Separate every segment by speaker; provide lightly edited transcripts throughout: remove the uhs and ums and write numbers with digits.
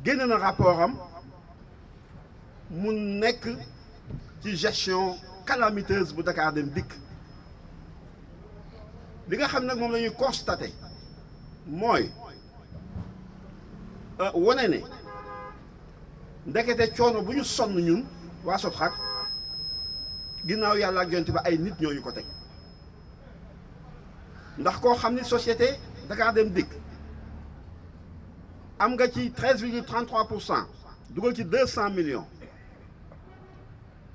Speaker 1: génne na rapport am mu nekk ci gestion calamiteuse bu Dakar Dem Dikk li nga xam nag moom la ñuy constaté mooy wane ne ndekete coono bu ñu sonn ñun waa Sotrac ginnaaw yàlla ak yonent ba ay nit ñooñu ko teg ndax koo xam ni société Dakar Dem Dikk am nga ci 13,33% dugal ci 200 millions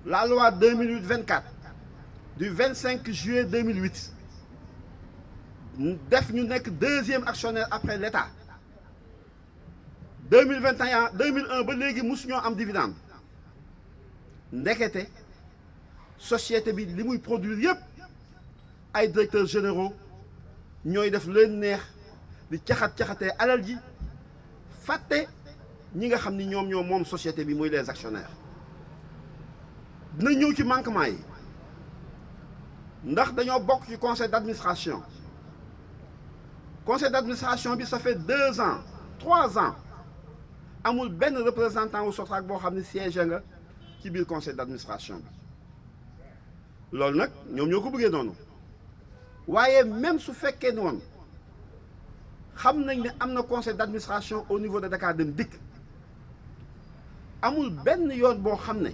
Speaker 1: la loi 2008-24 du 25 juillet 2008 def ñu nekk deuxième actionnaire après l'État 2001 ba léegi musu ñoo am dividende ndekete société bi li muy produire yëpp ay directeurs généraux ñooy def leen neex di caxatee alal ji fàtte ñi nga xam ni ñoom ñoo moom société bi muy les actionnaires dina ñëw ci manquement yi ndax dañoo bokk ci conseil d'administration bi ça fait 2 ans 3 ans amul benn représentant wu Sotrac boo xam ne siège nga ci biir conseil d'administration bi loolu nag ñoom ñoo ko bëggee noonu waaye même su fekkee ne woon xam nañ ne am na conseil d'administration au niveau de Dakar Dem Dikk amul benn yoon boo xam ne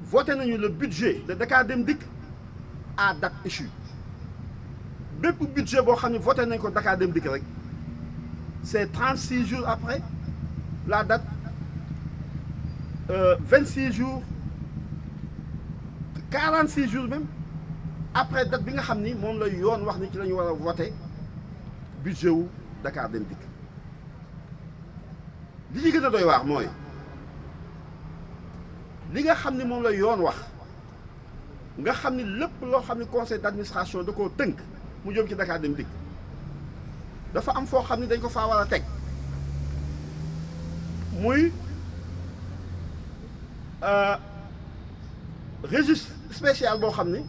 Speaker 1: voté nañu le budget de Dakar Dem Dikk à date échue bépp budget boo xam ne voté nañ ko Dakar Dem Dikk rek c'est 36 jours après la date 26 jours 46 jours même après date bi nga xam ni moom la yoon wax ni ci la ñu war a voté budget wu Dakar Dem Dikk li ci gën a doy waar mooy li nga xam ni moom la yoon wax nga xam ni lépp loo xam ni conseil d'administration da koo tënk mu jëm ci Dakar Dem Dikk dafa am foo xam ni dañ ko faa war a teg muy registre spécial boo xam ni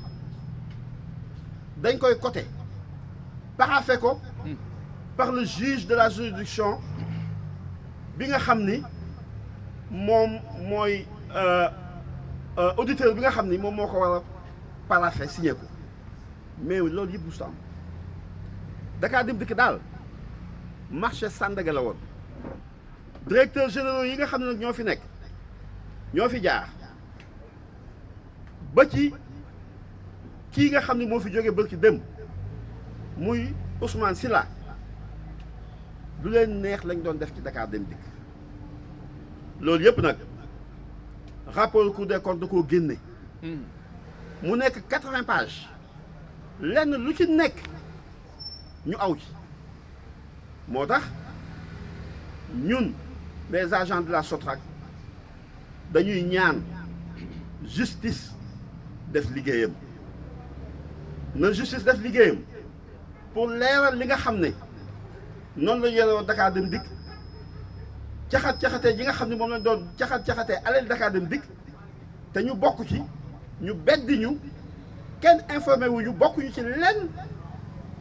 Speaker 1: dañ koy coté paraphé ko par le juge de la juridiction bi nga xam ni moom mooy auditeur bi nga xam ni moom moo ko war a paraphé signé ko mais loolu yëpp musta am Dakar Dem Dikk daal marché Sandaga la woon directeur généraux yi nga xam ne nag ñoo fi nekk ñoo fi jaar ba ci kii nga xam ne moo fi jóge bërki dem muy Ousmane Sylla lu leen neex lañ doon def ci Dakar Dem Dikk loolu yëpp nag rapport Cour des comptes da koo génne mu nekk 80 pages lenn lu ci nekk ñu aw ci moo tax ñun les agents de la Sotrac dañuy ñaan justice def liggéeyam na justice def liggéeyam pour leeral li nga xam ne noonu la ñu yore woon Dakar Dem Dikk caxatee ji nga xam ne moom lañ doon caxatee alal Dakar Dem Dikk te ñu bokk ci ñu beddi ñu kenn informé wu ñu bokkuñu ci lenn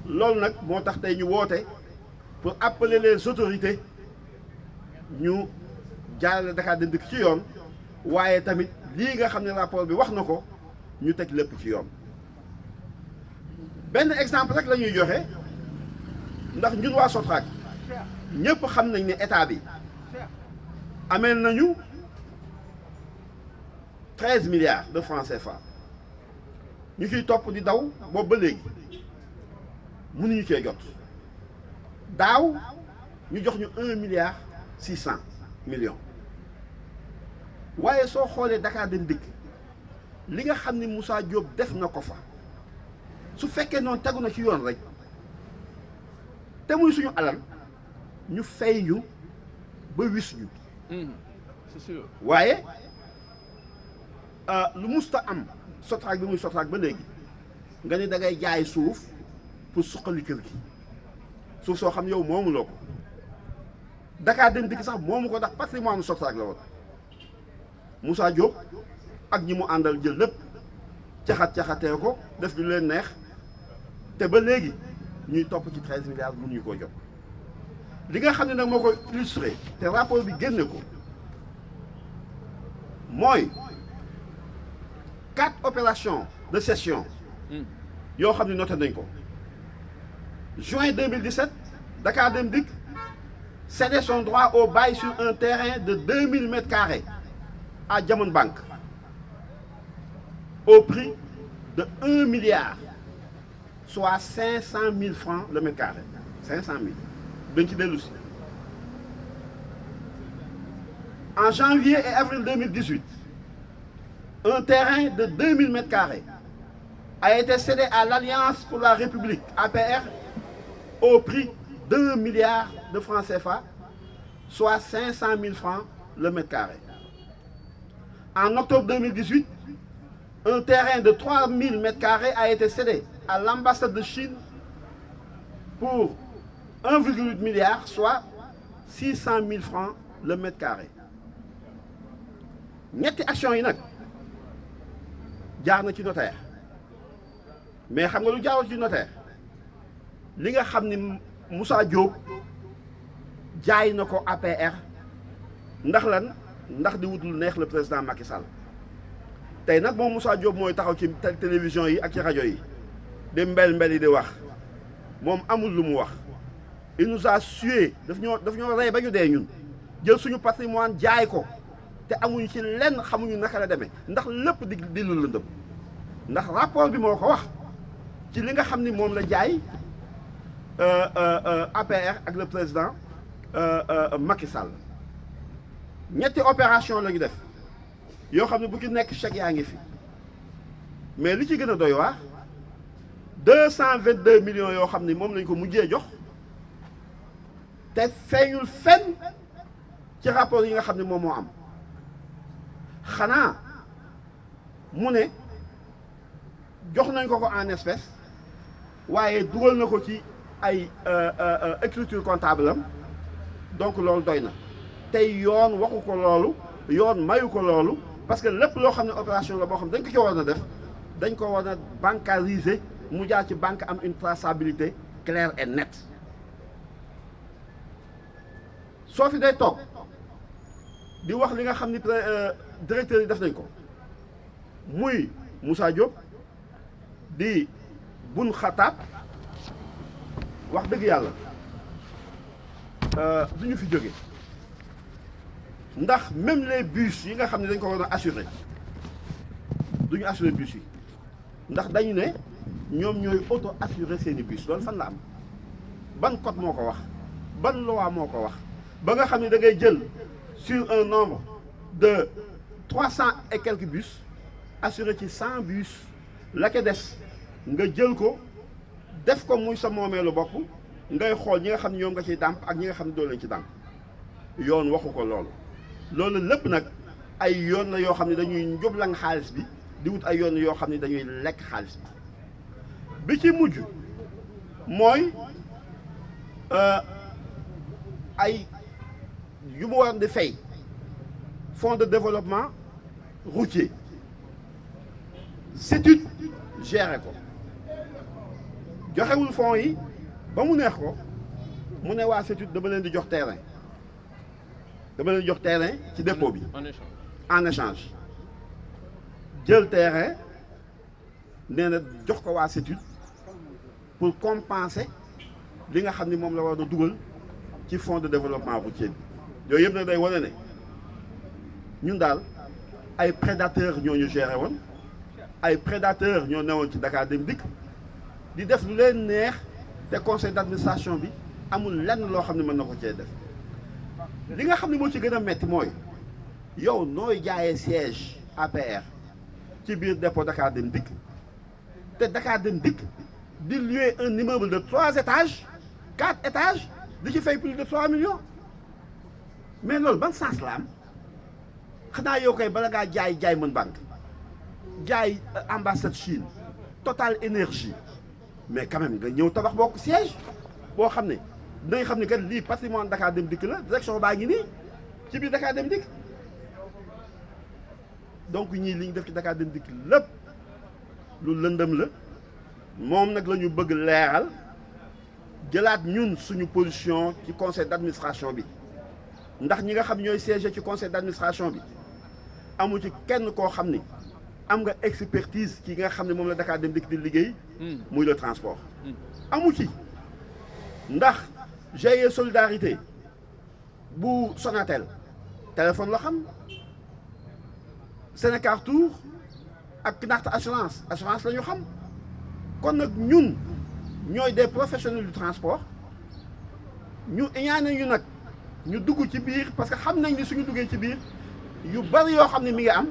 Speaker 1: loolu nag moo tax tey ñu woote pour appeler les autorités ñu jaarale Dakar Dem Dikk ci yoon waaye tamit lii nga xam ne rapport bi wax na ko ñu teg lépp ci yoon. benn exemple rek la ñuy joxe ndax ñun waa Sotrac ñëpp xam nañ ne état bi ameel nañu 13 milliards de francs CFA ñu ciy topp di daw boobu ba léegi mënuñu cee jot daaw ñu jox ñu 1 milliard 600 millions waaye soo xoolee Dakar Dem Dikk li nga xam ni Moussa Diop def na ko fa su fekkee noonu tegu na ci yoon rek te muy suñu alal ñu fay ñu ba wis ñu
Speaker 2: c'est sûr
Speaker 1: waaye lu musta am Sotrac bi muy Sotrac ba léegi nga ni da ngay jaay suuf pour suqali kër gi suuf soo xam yow moomuloo ko Dakar Dem Dikk sax moomu ko ndax patrimoine Sotrac la woon Moussa Diop ak ñi mu àndal jël lépp caxatee ko def lu leen neex te ba léegi ñuy topp ci 13 milliards mënuñu koo jot li nga xam ne nag moo ko illustré te rapport bi génne ko mooy 4 opérations de cession yoo xam ne noté nañ ko. Juin 2017, Dakar Dem Dikk cédait son droit au bail sur un terrain de 2000 mètres carrés à Diamond Bank au prix de 1 milliard, soit 500 000 francs le mètre carré. 500 000. dañ ci dellu si. En janvier et avril 2018, un terrain de 2000 mètres carrés a été cédé à l'Alliance pour la République, APR, au prix d'1 milliard de francs CFA, soit 500 000 francs le mètre carré. En octobre 2018, un terrain de 3000 mètres carrés a été cédé à l'ambassade de Chine pour 1,8 milliard, soit 600 000 francs le mètre carré. ñetti action yi nag jaar na ci notaire mais xam nga lu jaarul ci notaire li nga xam ni Moussa Diop jaay na ko APR ndax lan ndax di wut lu neex le président Macky Sall tey nag moom Moussa Diop mooy taxaw ci télévision yi ak ci rajo yi di mbel yi di wax moom amul lu mu wax il nous a sué daf ñoo rey ba ñu dee ñun jël suñu patrimoine jaay ko te amuñu ci lenn xamuñu naka la demee ndax lépp di lu lëndëm ndax rapport bi moo ko wax ci li nga xam ni moom la jaay APR ak le président Macky Sall ñetti opération la ñu def yoo xam ne bu ci nekk chèque yaa ngi fi mais li ci gën a doy waar 222 millions yoo xam ni moom lañ ko mujjee jox te feeñul fenn ci rapport yi nga xam ne moom moo am xanaa mu ne jox nañ ko en espèce waaye dugal na ko ci ay écriture comptable am donc loolu doy na tey yoon waxu ko loolu yoon mayu ko loolu parce que lépp loo xam ne opération la boo xam ne dañ ko ci war a def dañ ko war a bancariser mu jaar ci banque am une traçabilité claire et nette soo fi day toog di wax li nga xam ni directeur yi def nañ ko muy Moussa Diop di Bun Xataab wax dëgg yàlla du ñu fi jóge ndax même les bus yi nga xam ne dañ ko war a assurer du ñu assurer bus yi ndax dañu ne ñoom ñooy auto assurer seeni bus loolu fan la am ban code moo ko wax ban loi moo ko wax ba nga xam ne da ngay jël sur un nombre de 300 et quelques bus assuré ci 100 bus la ca des nga jël ko def ko muy sa moomeelu bopp ngay xool ñi nga xam ne ñoom nga ciy dàmp ak ñi nga xam ne doo leen ci dàmp yoon waxu ko loolu lépp nag ay yoon la yoo xam ne dañuy njublang xaalis bi di wut ay yoon yoo xam ne dañuy lekk xaalis bi ci mujj mooy ay yu mu war di fay fonds de développement routier CETUD géré ko joxewul fonds yi ba mu neex ko mu ne waa CETUD dama leen di jox terrain ci dépôt bi en échange jël terrain nee na jox ko waa CETUD pour compenser li nga xam ni moom la war a dugal ci fonds de développement routier bi yooyu yëpp nag day wane ne ñun daal ay prédateurs ñoo ñu géré woon ay prédateurs ñoo newoon ci Dakar Dem Dikk di def lu leen neex te conseil d'administration bi amul lenn loo xam ne mën na ko cee def li nga xam ne moo ci gën a metti mooy yow nooy jaayee siège APR ci biir dépôt Dakar Dem Dikk te Dakar Dem Dikk di louer un immeuble de 3 étages 4 étages di ci fay plus de 3 millions mais loolu ban sens la am xanaa yow koy bala ngaa jaay mën banque jaay ambassade Chine Total Énergie mais quand même nga ñëw tabax bokk siège boo xam ne dinañ xam ne kat lii patrimoine Dakar Dem Dikk la direction baa ngi nii ci biir Dakar Dem Dikk donc ñii li ñu def ci Dakar Dem Dikk lépp lu lëndëm la moom nag la ñu bëgg leeral jëlaat ñun suñu position ci conseil d'administration bi ndax ñi nga xam ñooy siéger ci conseil d'administration bi amu ci kenn koo xam ni am nga expertise ci nga xam ne moom la Dakar Dem Dikk di liggéey muy le transport amu ci ndax GIE solidarité bu Sonatel téléphone la xam Sénécartour ak Knacht assurance la ñu xam kon nag ñun ñooy des professionnels du transport ñu ñaane ñu nag ñu dugg ci biir parce que xam nañ ni suñu duggee ci biir yu bari yoo xam ne mi ngi am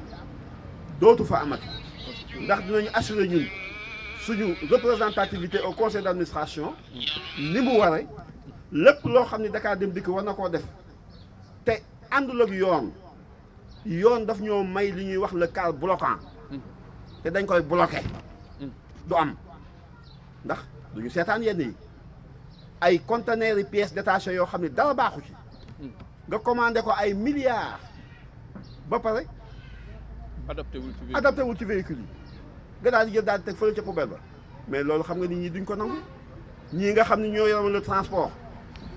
Speaker 1: dootu fa amati ndax dinañu assurer ñun suñu représentativité au conseil d'administration ni mu waree lépp loo xam ne Dakar Dem Dikk war na koo def te àndul ak yoon daf ñoo may li ñuy wax le cadre bloquant te dañ koy bloqué du am ndax duñu seetaan yenn yi ay conteneurs yi pièces détachées yoo xam ne dara baaxu ci nga commandé ko ay milliards ba pare adapté wul ci véhicule yi nga daal di jël daal di teg fële ca poubelle ba mais loolu xam nga nit ñi duñ ko nangu ñii nga xam ne ñoo yoroon le transport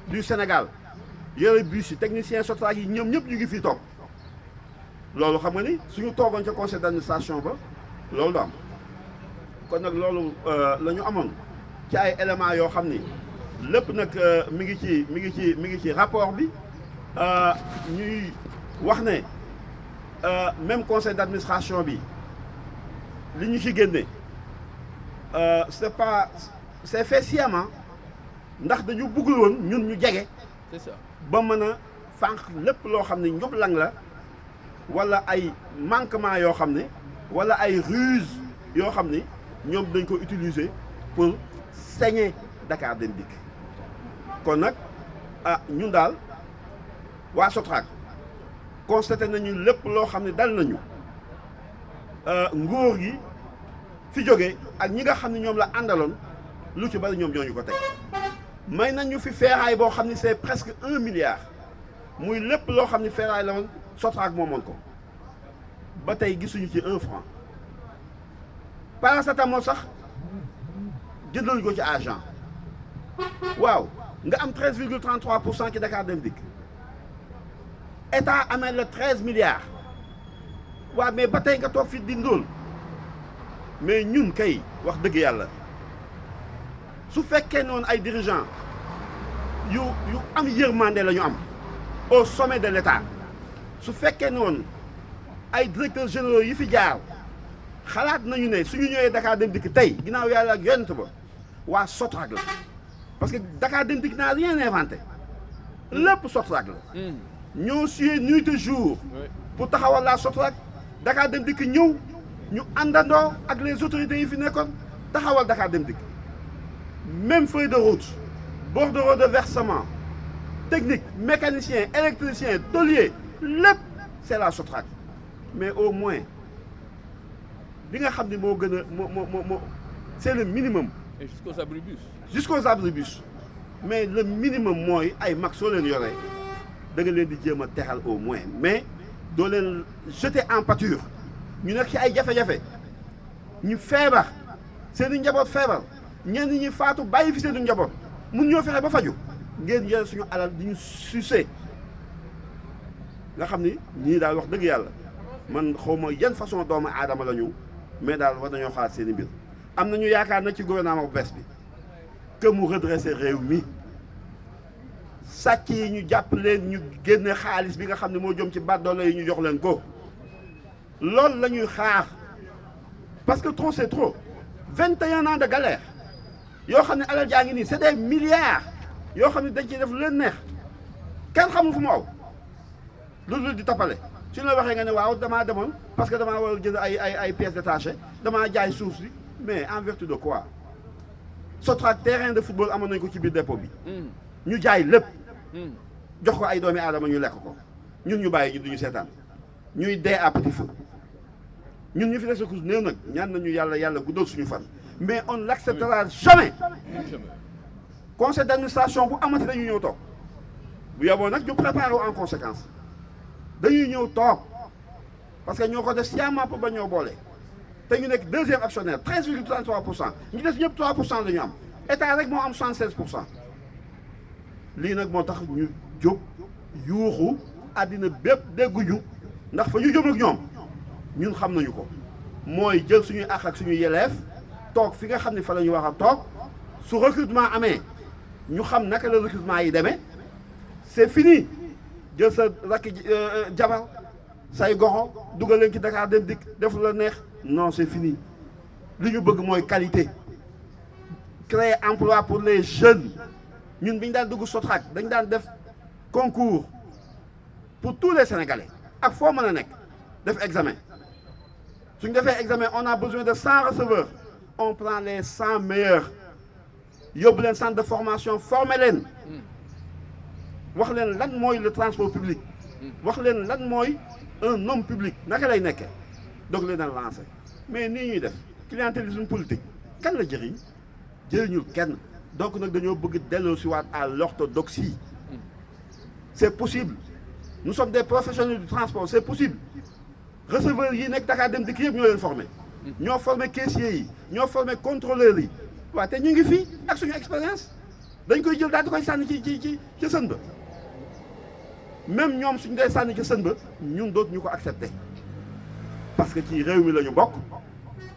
Speaker 1: du Sénégal yore bus yi technicien Sotrac yi ñoom ñëpp ñu ngi fii toog loolu xam nga ni suñu toogoon ca conseil d'administration ba loolu du am kon nag loolu la ñu amoon ci ay éléments yoo xam ni lépp nag mi ngi ci rapport bi ñuy wax ne même conseil d'administration bi li ñu ci génne c'est fait sciemment ndax dañu bëggul woon ñun ñu jege.
Speaker 2: c'est ça
Speaker 1: ba mën a fànq lépp loo xam ne njublang la wala ay manquement yoo xam ne wala ay ruse yoo xam ni ñoom dañ ko utiliser pour saigner Dakar Dem Dikk kon nag ñun daal waa Sotrac constaté nañu lépp loo xam ne dal nañu nguur gi fi jóge ak ñi nga xam ne ñoom la àndaloon lu ci bari ñoom ñoo ñu ko teg may nañu fi ferraille boo xam ne c'est presque 1 milliard muy lépp loo xam ne ferraille la woon Sotrac moomoon ko ba tey gisuñu ci 1 franc paracétamol sax jëndaluñu ko ci argent waaw nga am 13,33% ci Dakar Dem Dikk état amee la 13 milliards waaw mais ba tey nga toog fi di ndóol mais ñun kay wax dëgg yàlla su fekkee noonu ay dirigeants yu am yërmande la ñu am au sommet de l'État su fekkee noonu ay directeurs généraux yi fi jaar xalaat nañu ne suñu ñëwee Dakar Dem Dikk tey ginnaaw yàlla ak yonent ba waa Sotrac la parce que Dakar Dem Dikk n'a rien inventé lépp Sotrac la ñoo suyee nuit et jour pour taxawal la Sotrac Dakar Dem Dikk ñëw ñu àndandoo ak les autorités yi fi nekkoon taxawal Dakar Dem Dikk même feuille de route bordereau de versement technique mécanicien électricien tôlier lépp c'est la Sotrac mais au moins bi nga xam ne moo gën a moo c'est le minimum.
Speaker 2: et jusqu'aux abribus.
Speaker 1: jusqu'aux abribus mais le minimum mooy ay mag soo leen yoree da nga leen di jéem a texal au moins mais doo leen jeter en pâture ñu nekk ci ay jafe-jafe ñu feebar seen i njaboot feebar ñenn ñi faatu bàyyi fi seen i njaboot mun ñoo fexe ba faju ngeen jël suñu alal di ñu sucé nga xam ni ñii daal wax dëgg yàlla man xaw ma yan façon doomu aadama la ñu mais daal war nañoo xalaat seen i mbir am nañu yaakaar na ci gouvernement bu bees bi que mu redresser réew mi sàcc yi ñu jàpp leen ñu génne xaalis bi nga xam ne moo jëm ci baddoole yi ñu jox leen ko loolu la ñuy xaar parce que trop c'est trop 21 ans de galère yoo xam ne alal jaa ngi nii c'est des milliards yoo xam ne dañ ciy def lu leen neex kenn xamul fu mu aw loolu di tappale suñu la waxee nga ne waaw damaa demoon parce que damaa war a jënd ay pièces détachées damaa jaay suuf si mais en vertu de quoi Sotrac terrain de football amoon nañu ko ci biir dépôt bi ñu jaay lépp jox ko ay doomi aadama ñu lekk ko ñun ñu bàyyi ñu duñu seetaan ñuy dee à petit feu ñun ñu fi des ko néew nag ñaan nañu yàlla guddal suñu fan mais on l'acceptera jamais conseil d'administration bu amati dañuy ñëw toog bu yeboo nag ñu préparer en conséquence dañuy ñëw toog parce que ñoo ko def sciemment pour ba ñoo boole te ñu nekk deuxième actionnaire 13,33% ñu des ñëpp 3% la ñu am état rek moo am 76% lii nag moo tax ñu jóg yuuxu àddina bépp dégguñu ndax fa ñu jëm ak ñoom ñun xam nañu ko mooy jël suñuy àq ak suñuy yeleef toog fi nga xam ne fa la ñu war a toog su recrutement amee ñu xam naka la recrutement yi demee c'est fini jël sa rakk jabar say goxo dugal leen ci Dakar Dem Dikk def la neex non c'est fini li ñu bëgg mooy qualité créer emploi pour les jeunes ñun bi ñu daan dugg Sotrac dañ daan def concours pour tous les Sénégalais ak foo mën a nekk def examen suñ defee examen on a besoin de 100 receveurs on prend les 100 meilleurs yóbbu leen centre de formation former leen wax leen lan mooy le transport public wax leen lan mooy un homme public naka lay nekkee doog leen a lancé mais nii ñuy def clientélisme politique kan la jëriñ jëriñul kenn donc nag dañoo bëgg delloo si waat à l'orthodoxie c'est possible nous sommes des professionnels du transport c'est possible receveurs yi nekk Dakar Dem Dikk yëpp ñoo leen formé ñoo formé caissiers yi ñoo formé contrôleurs yi waaw te ñu ngi fii ak suñu expérience dañ koy jël daal di koy sànni ci sën ba même ñoom suñu dee sànni ci sën ba ñun dootuñu ko accepter parce que ci réew mi la ñu bokk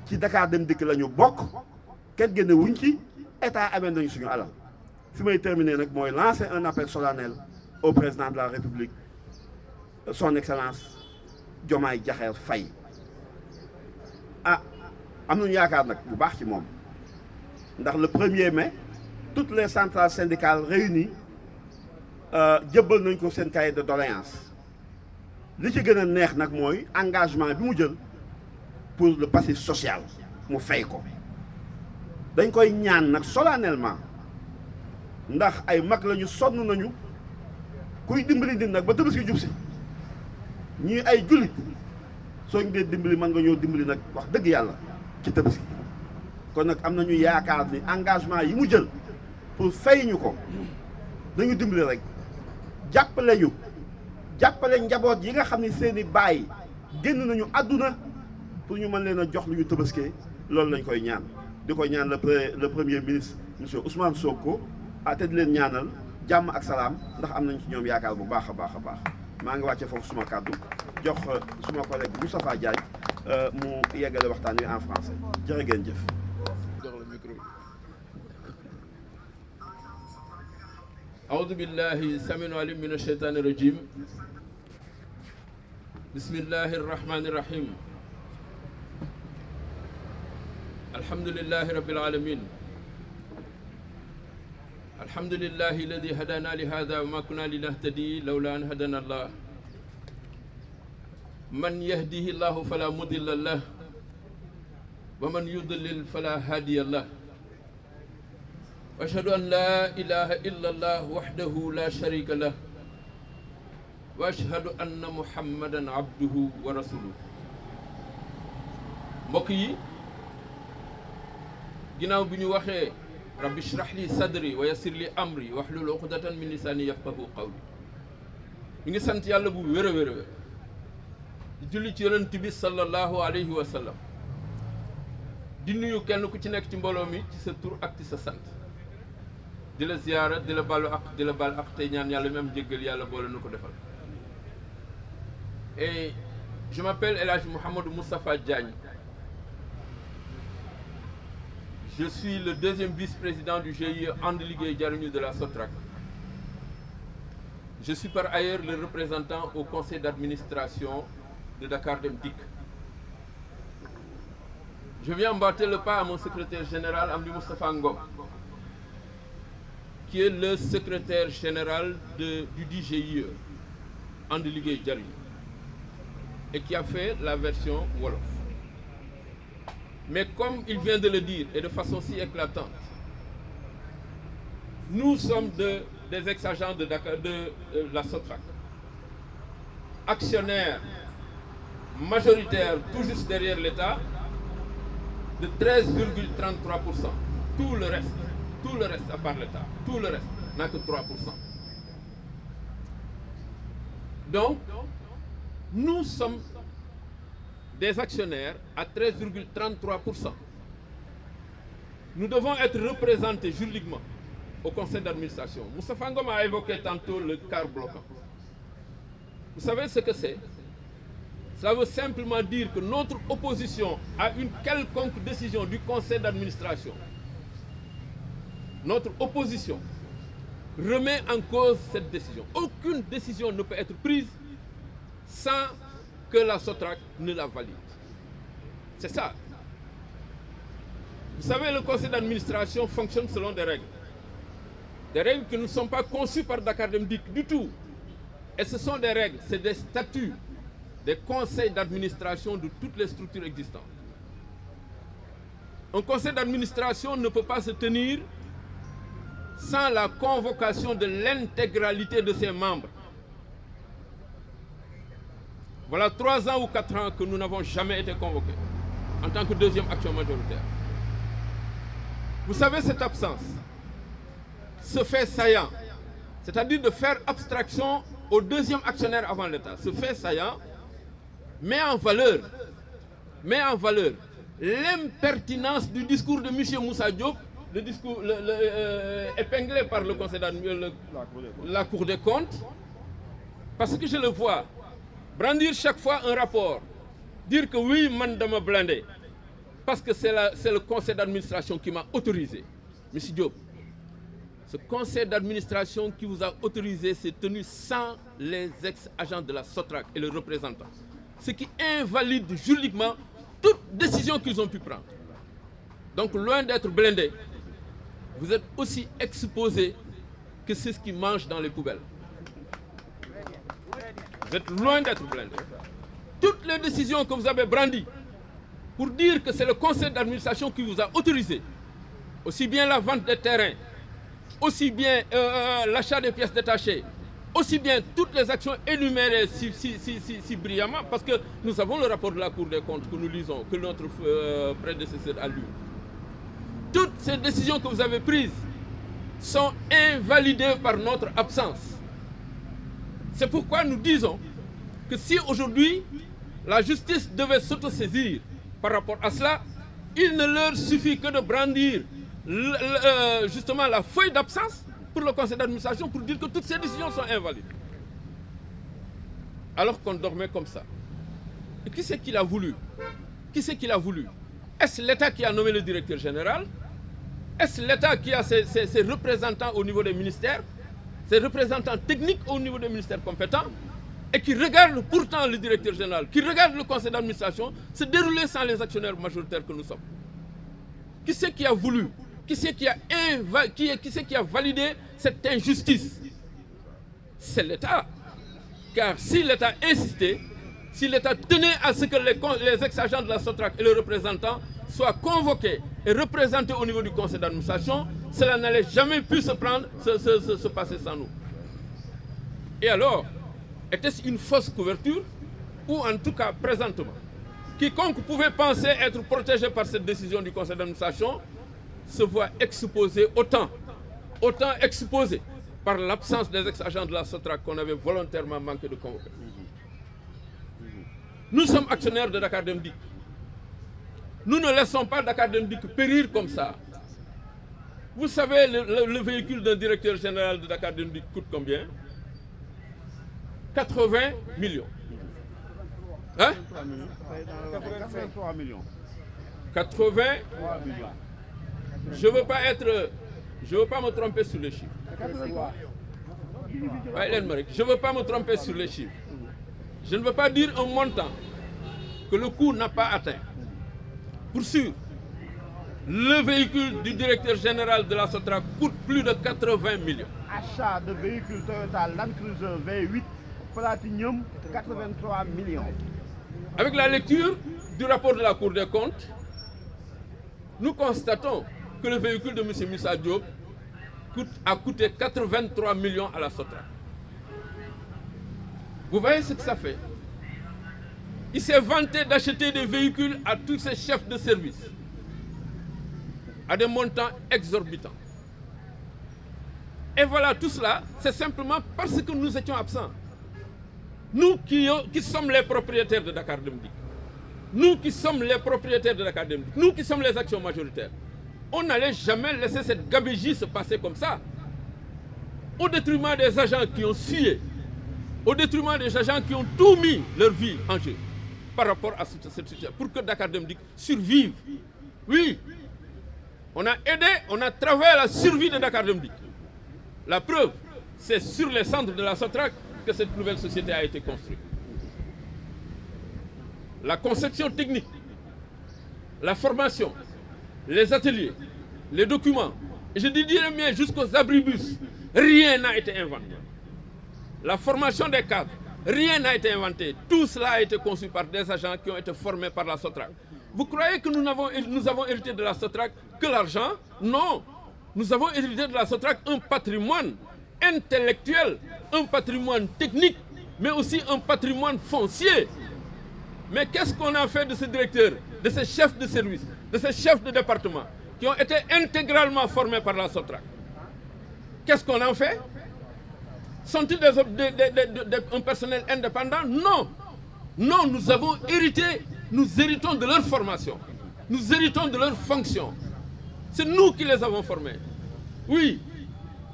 Speaker 1: ci Dakar Dem Dikk la ñu bokk kenn génne wuñ ci état amee nañu suñu alal fi may terminer nag mooy lancer un appel solennel au président de la République son excellence Diomaye Diakhar Faye ah am nañu yaakaar nag bu baax ci moom ndax le 1er mai toutes les centrales syndicales réunies jëbbal nañ ko seen cahier de doléance li ci gën a neex nag mooy engagement bi mu jël pour le passif social mu fay ko dañ koy ñaan nag solennellement ndax ay mag lañu sonn nañu kuy dimbali nit nag ba Tabaski jub si ñii ay jullit soo ñu dee dimbali mën nga ñoo dimbali nag wax dëgg yàlla ci Tabaski kon nag am nañu yaakaar ni engagement yi mu jël pour fay ñu ko dañu dimbali rek jàppale njaboot yi nga xam ne seeni baay génn nañu àdduna pour ñu mën leen a jox lu ñu Tabaskee loolu lañ koy ñaan di ko ñaan le premier ministre monsieur Ousmane Sonko te di leen ñaanal jàmm ak salaam ndax am nañ ci ñoom yaakaar bu baax a baax a baax maa ngi wàcce foofu suma kàddu jox suma collègue Moustapha Diagne mu yeggale waxtaan wi en français jërë ngeen jëf.
Speaker 2: أعوذ بالله السميع العليم من الشيطان الرجيم بسم الله الرحمن الرحيم الحمد لله رب العالمين الحمد لله الذي هدانا لهذا وما كنا لنهتدي لولا أن هدانا الله من يهده الله فلا مضل له ومن يضلل فلا هادي له وأشهد أن لا إله إلا الله وحده لا شريك له وأشهد أن محمدا عبده ورسوله mbokk yi ginnaaw bi ñu waxee rabbi shrah li sadri wa yassir li amri wahlul uqdatan min lisani yafqahu qawli ñu ngi sant yàlla bu wér a wér a wér di julli ci yonent bi sallallahu alayhi wa sallam di nuyu kenn ku ci nekk ci mbooloo mi ci sa tur ak ci sa sant di la ziyaara di la balu ak di la bal ak tey ñaan yàlla mi am jéggal yàlla boole nu ko defal et je m'appelle El Hadj Mouhamadou Moustapha Diagne. Je suis le deuxième vice-président du GIE And Liggéey Jariñu de la Sotrac. Je suis par ailleurs le représentant au conseil d'administration de Dakar Dem Dikk. Je viens emboîter le pas à mon secrétaire général Amdi Moustapha Ngom, qui est le secrétaire général du GIE And Liggéey Jariñu et qui a fait la version Wolof. Mais comme il vient de le dire et de façon si éclatante, nous sommes des ex-agents de la Sotrac, actionnaires majoritaires tout juste derrière l'État de 13,33%. Tout le reste à part l'État, tout le reste n'a que 3%. Donc, nous sommes des actionnaires à 13,33%. Nous devons être représentés juridiquement au conseil d'administration. Moustapha Ngom a évoqué tantôt le quart bloquant. Vous savez ce que c'est? Ça veut simplement dire que notre opposition à une quelconque décision du conseil d'administration, notre opposition remet en cause cette décision. Aucune décision ne peut être prise sans que la SOTRAC ne la valide. C'est ça. Vous savez, le conseil d'administration fonctionne selon des règles. Des règles qui ne sont pas conçues par Dakar Dem Dikk du tout. Et ce sont des règles, c'est des statuts des conseils d'administration de toutes les structures existantes. Un conseil d'administration ne peut pas se tenir sans la convocation de l'intégralité de ses membres. Voilà 3 ans ou 4 ans que nous n'avons jamais été convoqués en tant que deuxième action majoritaire. Vous savez, cette absence, ce fait saillant, c'est-à-dire de faire abstraction au deuxième actionnaire avant l'État, ce fait saillant met en valeur l'impertinence du discours de M. Moussa Diop, le discours épinglé par le conseil la Cour des comptes, parce que je le vois brandir chaque fois un rapport, dire que oui, man dama blindé, parce que c'est le conseil d'administration qui m'a autorisé. M. Diop, ce conseil d'administration qui vous a autorisé s'est tenu sans les ex-agents de la SOTRAC et le représentant, ce qui invalide juridiquement toute décision qu'ils ont pu prendre. Donc, loin d'être blindés, vous êtes aussi exposés que c'est ce qu'ils mangent dans les poubelles. Vous êtes loin d'être blindés. Toutes les décisions que vous avez brandies pour dire que c'est le conseil d'administration qui vous a autorisé, aussi bien la vente des terrains, aussi bien l'achat des pièces détachées, aussi bien toutes les actions énumérées si brillamment, parce que nous avons le rapport de la Cour des comptes que nous lisons, que notre prédécesseur a lu. Toutes ces décisions que vous avez prises sont invalidées par notre absence. C'est pourquoi nous disons que si aujourd'hui la justice devait s'autosaisir par rapport à cela, il ne leur suffit que de brandir justement la feuille d'absence pour le conseil d'administration pour dire que toutes ces décisions sont invalides. Alors qu'on dormait comme ça. Et qui c'est qui l'a voulu? Qui c'est qui l'a voulu? Est-ce l'État qui a nommé le directeur général? Est-ce l'État qui a ses représentants au niveau des ministères, ses représentants techniques au niveau des ministères compétents, et qui regardent pourtant le directeur général, qui regardent le conseil d'administration se dérouler sans les actionnaires majoritaires que nous sommes? Qui c'est qui a voulu? Qui c'est qui a validé cette injustice? C'est l'État. Car si l'État insistait, si l'État tenait à ce que les ex-agents de la SOTRAC et les représentants soient convoqués et représentés au niveau du conseil d'administration, cela n'allait jamais pu se passer sans nous. Et alors, était-ce une fausse couverture? Ou en tout cas, présentement, quiconque pouvait penser être protégé par cette décision du conseil d'administration se voit exposé autant exposé par l'absence des ex-agents de la SOTRAC qu'on avait volontairement manqué de convoquer. Nous sommes actionnaires de Dakar Dem Dikk. Nous ne laissons pas Dakar Dem Dikk périr comme ça. Vous savez, le véhicule d'un directeur général de Dakar Dem Dikk coûte combien? 80 millions. Hein?
Speaker 1: 83 millions.
Speaker 2: 80 millions. Je veux pas me tromper sur les chiffres. Je ne veux pas me tromper sur les chiffres. Je ne veux pas dire un montant que le coût n'a pas atteint. Pour sûr, le véhicule du directeur général de la SOTRAC coûte plus de 80 millions.
Speaker 1: Achat de véhicules Toyota Land Cruiser V8 Platinum, 83 millions.
Speaker 2: Avec la lecture du rapport de la Cour des comptes, nous constatons que le véhicule de M. Moussa Diop a coûté 83 millions à la SOTRAC. Vous voyez ce que ça fait? Il s'est vanté d'acheter des véhicules à tous ses chefs de service à des montants exorbitants. Et voilà, tout cela, c'est simplement parce que nous étions absents. Nous qui sommes les propriétaires de Dakar Dem Dikk, nous qui sommes les propriétaires de Dakar Dem Dikk, nous qui sommes les actions majoritaires, on n'allait jamais laisser cette gabegie se passer comme ça, au détriment des agents qui ont sué, au détriment des agents qui ont tout mis leur vie en jeu par rapport à cette situation, pour que Dakar Dem Dikk survive. Oui, on a aidé, on a travaillé à la survie de Dakar Dem Dikk. La preuve, c'est sur les centres de la SOTRAC que cette nouvelle société a été construite. La conception technique, la formation, les ateliers, les documents, et je dirais bien jusqu'aux abribus, rien n'a été inventé. La formation des cadres, rien n'a été inventé. Tout cela a été conçu par des agents qui ont été formés par la SOTRAC. Vous croyez que nous avons hérité de la SOTRAC que l'argent? Non. Nous avons hérité de la SOTRAC un patrimoine intellectuel, un patrimoine technique, mais aussi un patrimoine foncier. Mais qu'est-ce qu'on a fait de ces directeurs, de ces chefs de service, de ces chefs de département qui ont été intégralement formés par la SOTRAC? Qu'est-ce qu'on en fait? Sont-ils un personnel indépendant? Non. Non, nous avons hérité, nous héritons de leur formation, nous héritons de leur fonction. C'est nous qui les avons formés. Oui.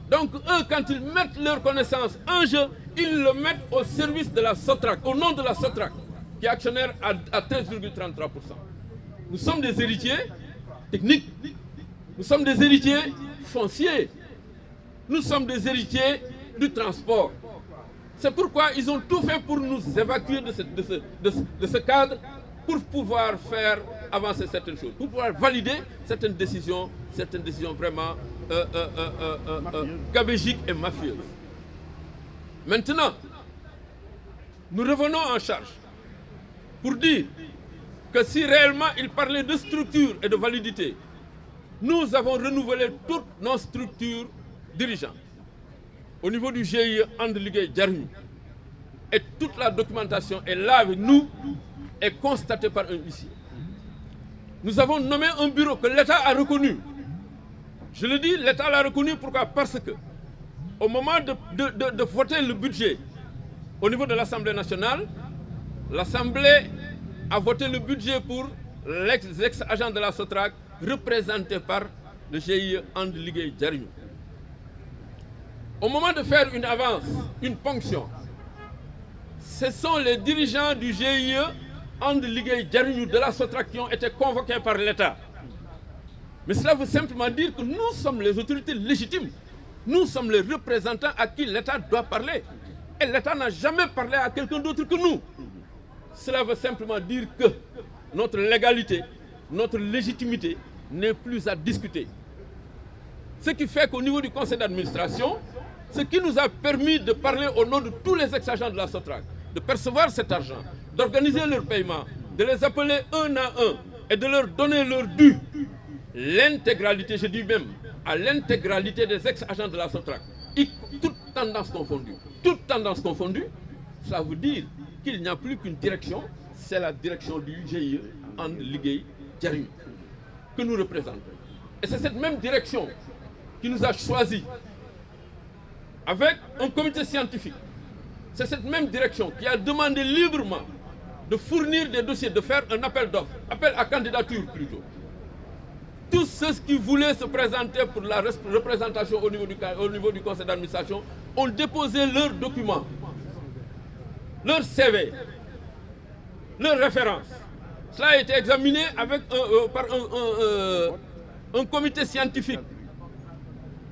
Speaker 2: Donc eux, quand ils mettent leur connaissance en jeu, ils le mettent au service de la SOTRAC, au nom de la SOTRAC, qui est actionnaire à 13,33%. Nous sommes des héritiers techniques, nous sommes des héritiers fonciers, nous sommes des héritiers du transport. C'est pourquoi ils ont tout fait pour nous évacuer de ce cadre, pour pouvoir faire avancer certaines choses, pour pouvoir valider certaines décisions vraiment gabégiques et mafieuses. Maintenant, nous revenons en charge pour dire que si réellement il parlait de structure et de validité, nous avons renouvelé toutes nos structures dirigeantes. Au niveau du GIE And Liggéey Jariñu, et toute la documentation est là avec nous et constatée par un huissier. Nous avons nommé un bureau que l'État a reconnu. Je le dis, l'État l'a reconnu, pourquoi? Parce que au moment de voter le budget au niveau de l'Assemblée nationale, l'Assemblée a voté le budget pour les ex-agents de la SOTRAC représentés par le GIE And Liggéey Jariñu. Au moment de faire une avance, une ponction, ce sont les dirigeants du GIE And Liggéey Jariñu de la SOTRAC qui ont été convoqués par l'État. Mais cela veut simplement dire que nous sommes les autorités légitimes. Nous sommes les représentants à qui l'État doit parler. Et l'État n'a jamais parlé à quelqu'un d'autre que nous. Cela veut simplement dire que notre légalité, notre légitimité n'est plus à discuter. Ce qui fait qu'au niveau du conseil d'administration, ce qui nous a permis de parler au nom de tous les ex-agents de la SOTRAC, de percevoir cet argent, d'organiser leur paiement, de les appeler un à un et de leur donner leur dû. L'intégralité, je dis même, à l'intégralité des ex-agents de la SOTRAC, toute tendance confondue, ça veut dire qu'il n'y a plus qu'une direction, c'est la direction du GIE And Liggéey Jariñu, que nous représentons. Et c'est cette même direction qui nous a choisis avec un comité scientifique. C'est cette même direction qui a demandé librement de fournir des dossiers, de faire un appel d'offres, appel à candidature plutôt. Tous ceux qui voulaient se présenter pour la représentation au niveau du conseil d'administration ont déposé leurs documents, leur CV, leurs références. Cela a été examiné par un comité scientifique.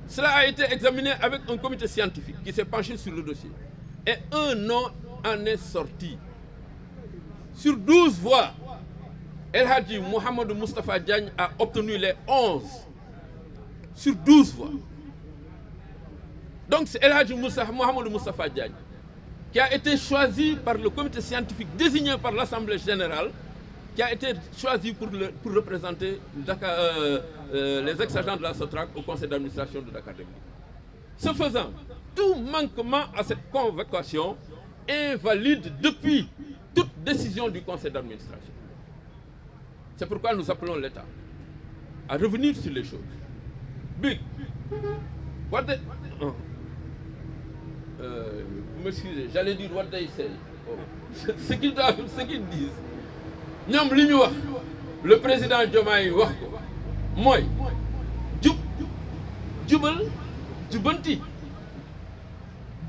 Speaker 2: Cela a été examiné avec un comité scientifique qui s'est penché sur le dossier. Et un nom en est sorti. Sur 12 voix, El Hadji Mohamedou Moustapha Diagne a obtenu les 11 sur 12 voix. Donc c'est El Hadji Mohamedou Moustapha Diagne qui a été choisi par le comité scientifique désigné par l'Assemblée générale, qui a été choisi pour représenter les ex-agents de la SOTRAC au conseil d'administration de Dakar Dem Dikk. Ce faisant, tout manquement à cette convocation invalide depuis toute décision du conseil d'administration. C'est pourquoi nous appelons l'État à revenir sur les choses. Big, what they, vous m'excusez, j'allais dire what they say. Ce qu'ils disent. ñoom li ñu wax le président Diomaye wax ko mooy jubal jubbanti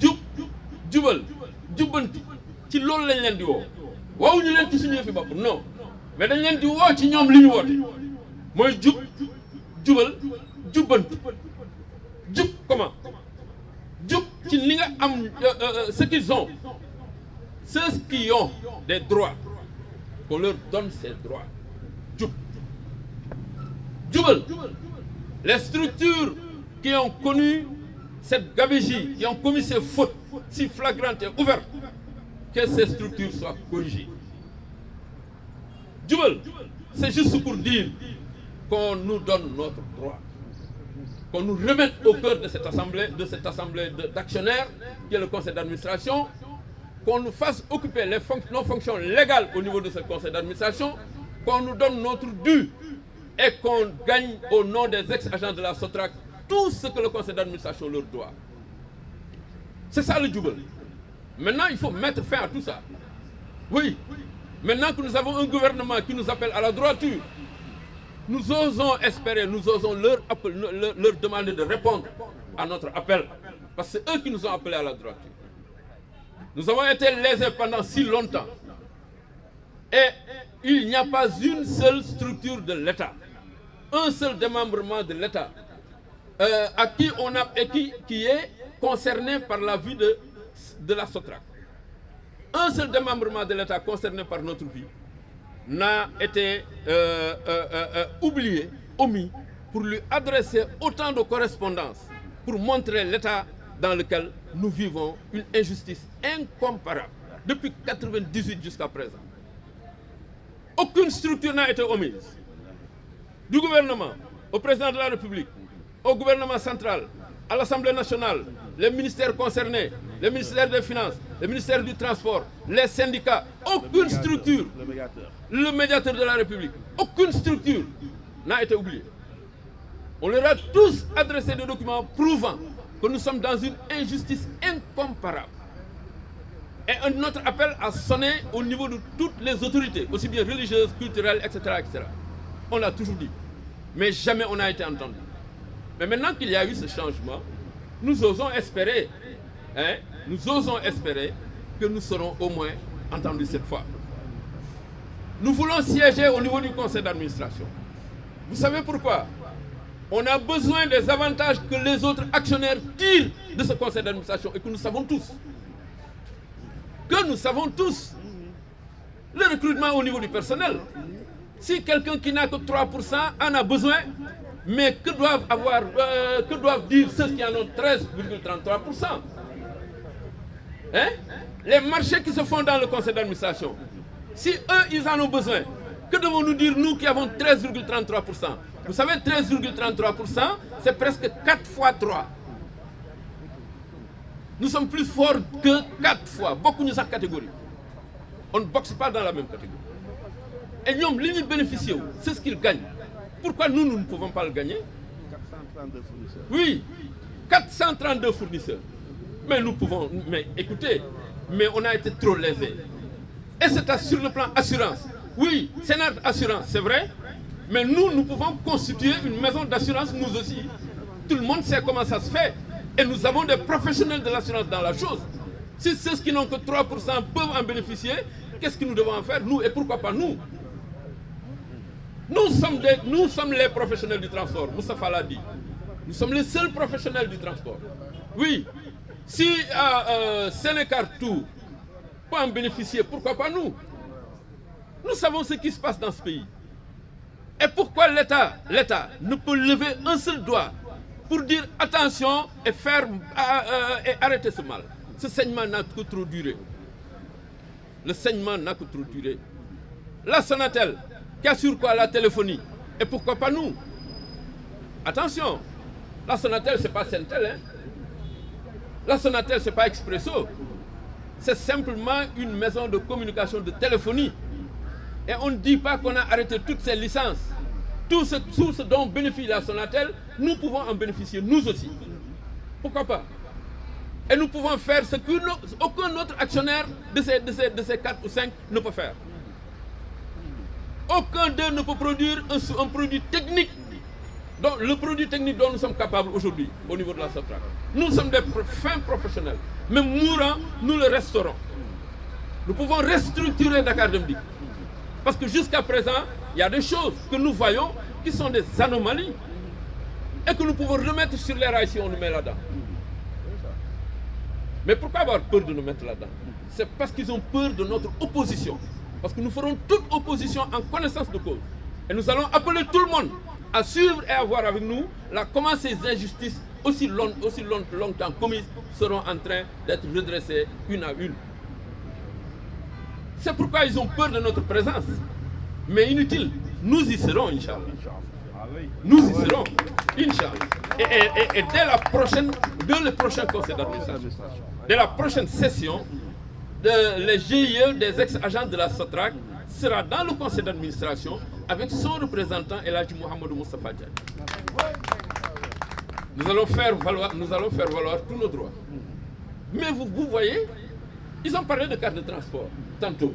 Speaker 2: jub jubal jubbanti ci loolu lañ leen di woo woowuñu leen ci suñu yëfi bopp non mais dañ leen di woo ci ñoom li ñu woote mooy jub jubal jubbanti jub comment jub ci li nga am ce qu'ils ont ceux qui ont des droits qu'on leur donne ces droits jub jubal les structures qui ont connu cette gabegie, qui ont commis ces fautes si flagrantes et ouvertes, que ces structures soient corrigées. Jubal, c'est juste pour dire qu'on nous donne notre droit, qu'on nous remette au cœur de cette assemblée d'actionnaires, qui est le conseil d'administration, qu'on nous fasse occuper nos fonctions légales au niveau de ce conseil d'administration, qu'on nous donne notre dû et qu'on gagne au nom des ex-agents de la SOTRAC tout ce que le conseil d'administration leur doit. C'est ça le jubal. Maintenant, il faut mettre fin à tout ça. Oui, maintenant que nous avons un gouvernement qui nous appelle à la droiture, nous osons espérer, nous osons leur demander de répondre à notre appel. Parce que c'est eux qui nous ont appelés à la droiture. Nous avons été lésés pendant si longtemps. Et il n'y a pas une seule structure de l'État, un seul démembrement de l'État à qui on a et qui est concerné par la vie de la SOTRAC. Un seul démembrement de l'État concerné par notre vie n'a été oublié, omis, pour lui adresser autant de correspondances, pour montrer l'état dans lequel nous vivons une injustice incomparable depuis 1998 jusqu'à présent. Aucune structure n'a été omise. Du gouvernement au président de la République, au gouvernement central, à l'Assemblée nationale, les ministères concernés, les ministères des Finances, le ministère du Transport, les syndicats, aucune structure, le médiateur de la République, aucune structure n'a été oubliée. On leur a tous adressé des documents prouvant que nous sommes dans une injustice incomparable. Et notre appel a sonné au niveau de toutes les autorités, aussi bien religieuses, culturelles, etc., etc. On l'a toujours dit, mais jamais on n'a été entendu. Mais maintenant qu'il y a eu ce changement, nous osons espérer, que nous serons au moins entendus cette fois. Nous voulons siéger au niveau du conseil d'administration. Vous savez pourquoi? On a besoin des avantages que les autres actionnaires tirent de ce conseil d'administration et que nous savons tous. Que nous savons tous. Le recrutement au niveau du personnel. Si quelqu'un qui n'a que 3% en a besoin, mais que doivent dire ceux qui en ont 13,33%? Hein? Les marchés qui se font dans le conseil d'administration, si eux, ils en ont besoin, que devons-nous dire nous qui avons 13,33%? Vous savez, 13,33%, c'est presque 4 fois 3. Nous sommes plus forts que 4 fois. Beaucoup nous en catégorie. On ne boxe pas dans la même catégorie. Et nous, l'unique bénéficiaire, c'est ce qu'ils gagnent. Pourquoi nous ne pouvons pas le gagner?
Speaker 1: 432 fournisseurs.
Speaker 2: Oui, 432 fournisseurs. Mais nous pouvons, mais écoutez, mais on a été trop lésés. Et c'est sur le plan assurance. Oui, c'est notre assurance, c'est vrai. Mais nous pouvons constituer une maison d'assurance, nous aussi. Tout le monde sait comment ça se fait. Et nous avons des professionnels de l'assurance dans la chose. Si ceux qui n'ont que 3% peuvent en bénéficier, qu'est-ce que nous devons en faire, nous, et pourquoi pas nous? Nous sommes les professionnels du transport, Moustapha l'a dit. Nous sommes les seuls professionnels du transport. Oui, si Sénécar tout peut en bénéficier, pourquoi pas nous? Nous savons ce qui se passe dans ce pays. Et pourquoi l'État ne peut lever un seul doigt pour dire attention et et arrêter ce mal? Ce saignement n'a que trop duré. Le saignement n'a que trop duré. La Sonatel, qui assure quoi? La téléphonie. Et pourquoi pas nous? Attention, la Sonatel, ce n'est pas Sentel. Hein? La Sonatel, ce n'est pas Expresso. C'est simplement une maison de communication de téléphonie. Et on ne dit pas qu'on a arrêté toutes ces licences. Tout ce dont bénéficie la Sonatel, nous pouvons en bénéficier, nous aussi. Pourquoi pas? Et nous pouvons faire ce qu'aucun autre actionnaire de ces 4 ou 5 ne peut faire. Aucun d'eux ne peut produire un produit technique Donc le produit technique dont nous sommes capables aujourd'hui au niveau de la SOTRAC, nous sommes des fins professionnels. Mais mourant, nous le resterons. Nous pouvons restructurer Dakar Dem Dikk. Parce que jusqu'à présent, il y a des choses que nous voyons qui sont des anomalies et que nous pouvons remettre sur les rails si on nous met là-dedans. Mais pourquoi avoir peur de nous mettre là-dedans? C'est parce qu'ils ont peur de notre opposition. Parce que nous ferons toute opposition en connaissance de cause. Et nous allons appeler tout le monde à suivre et à voir avec nous comment ces injustices aussi longtemps commises seront en train d'être redressées une à une. C'est pourquoi ils ont peur de notre présence. Mais inutile, nous y serons, Inch'Allah. Nous y serons, Inch'Allah. Et dès le prochain conseil d'administration, dès la prochaine session, les GIE des ex-agents de la SOTRAC sera dans le conseil d'administration avec son représentant El Hadji Mouhamadou Moustapha Diagne. Nous allons faire valoir tous nos droits. Mais vous voyez, ils ont parlé de carte de transport tantôt.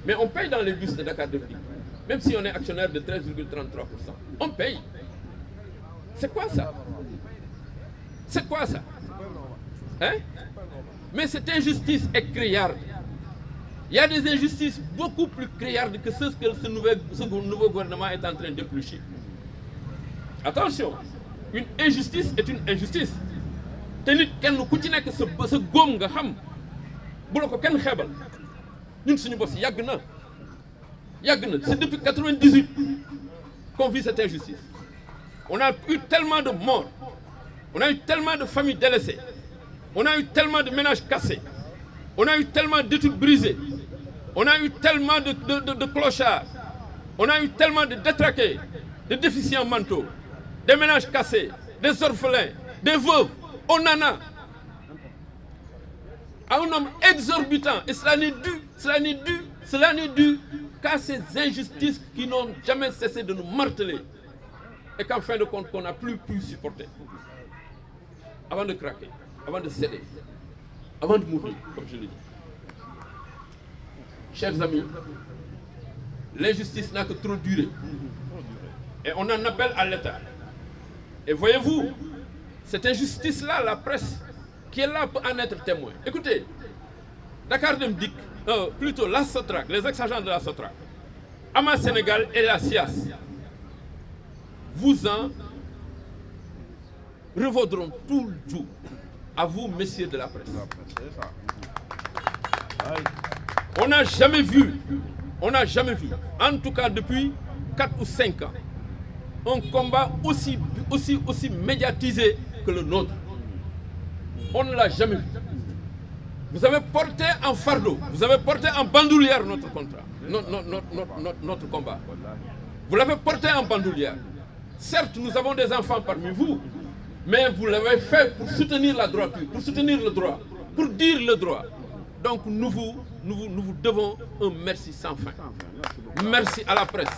Speaker 2: Mais on paye dans les bus de Dakar Dem Dikk. Même si on est actionnaire de 13,33%. On paye. C'est quoi ça? C'est quoi ça? Hein? Mais cette injustice est criarde. Il y a des injustices beaucoup plus criardes que ce que ce nouveau gouvernement est en train d'éplucher. Attention, une injustice est une injustice. Te nit kenn ku ci nekk sa góom nga xam bu la ko kenn xeebal ñun suñu boss yàgg na. C'est depuis 98 qu'on vit cette injustice. On a eu tellement de morts, on a eu tellement de familles délaissées, on a eu tellement de ménages cassés, on a eu tellement d'études brisées, on a eu tellement de clochards, on a eu tellement de détraqués, de déficients mentaux, des ménages cassés, des orphelins, des veuves. On en a à un nombre exorbitant. Et cela n'est dû qu'à ces injustices qui n'ont jamais cessé de nous marteler et qu'en fin de compte, qu'on n'a plus pu supporter. Avant de craquer, avant de céder, avant de mourir, comme je l'ai dit. Chers amis, l'injustice n'a que trop duré. Et on en appelle à l'État. Et voyez-vous, cette injustice-là, la presse qui est là peut en être témoin. Écoutez, Dakar Dem Dikk, plutôt la SOTRAC, les ex-agents de la SOTRAC, Ama Sénégal et la SIAS vous en revaudront tout le jour. À vous, messieurs de la presse. On n'a jamais vu, en tout cas depuis 4 ou 5 ans, un combat aussi médiatisé que le nôtre. On ne l'a jamais vu. Vous avez porté en fardeau, vous avez porté en bandoulière notre contrat, notre combat. Vous l'avez porté en bandoulière. Certes, nous avons des enfants parmi vous, mais vous l'avez fait pour soutenir la droiture, pour soutenir le droit, pour dire le droit. Donc nous vous devons un merci sans fin. Merci à la presse.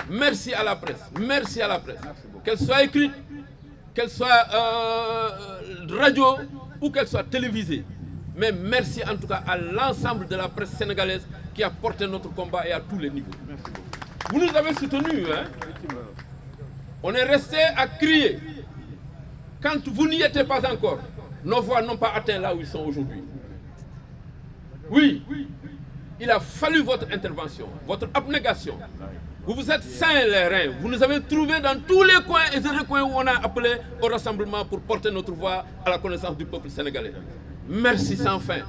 Speaker 2: Merci à la presse. Merci à la presse. Qu'elle soit écrite, qu'elle soit radio ou qu'elle soit télévisée. Mais merci en tout cas à l'ensemble de la presse sénégalaise qui a porté notre combat et à tous les niveaux. Vous nous avez soutenus, hein? On est resté à crier. Quand vous n'y étiez pas encore, nos voix n'ont pas atteint là où ils sont aujourd'hui. Oui, il a fallu votre intervention, votre abnégation. Vous vous êtes sains les reins. Vous nous avez trouvés dans tous les coins et les recoins où on a appelé au rassemblement pour porter notre voix à la connaissance du peuple sénégalais. Merci sans fin.